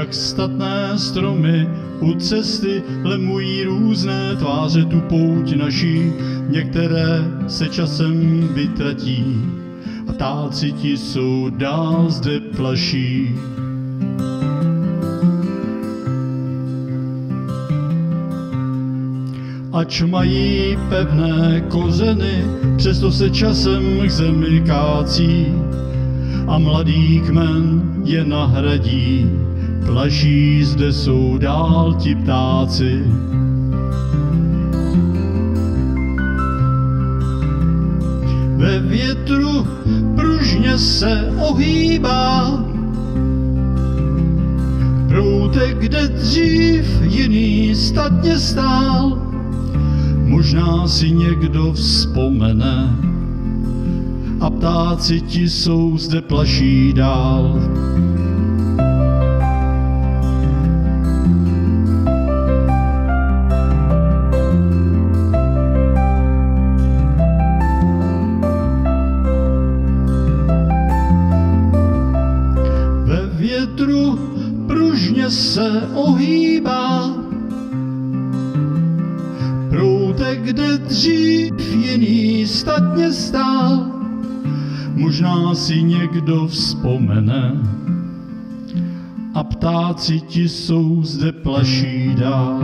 jak statné stromy u cesty lemují různé tváře tu pouť naší, některé se časem vytratí a ptáci ti jsou dál zde plaší. Ač mají pevné kořeny, přesto se časem k zemi kácí a mladý kmen je nahradí. Plaší zde jsou dál ti ptáci. Ve větru pružně se ohýbá proutek, kde dřív jiný statně stál. Možná si někdo vzpomene a ptáci ti jsou zde plaší dál. Ve větru pružně se ohýbá proutek, kde dřív jiný statně stál. Možná si někdo vzpomene a ptáci ti jsou zde plaší dál.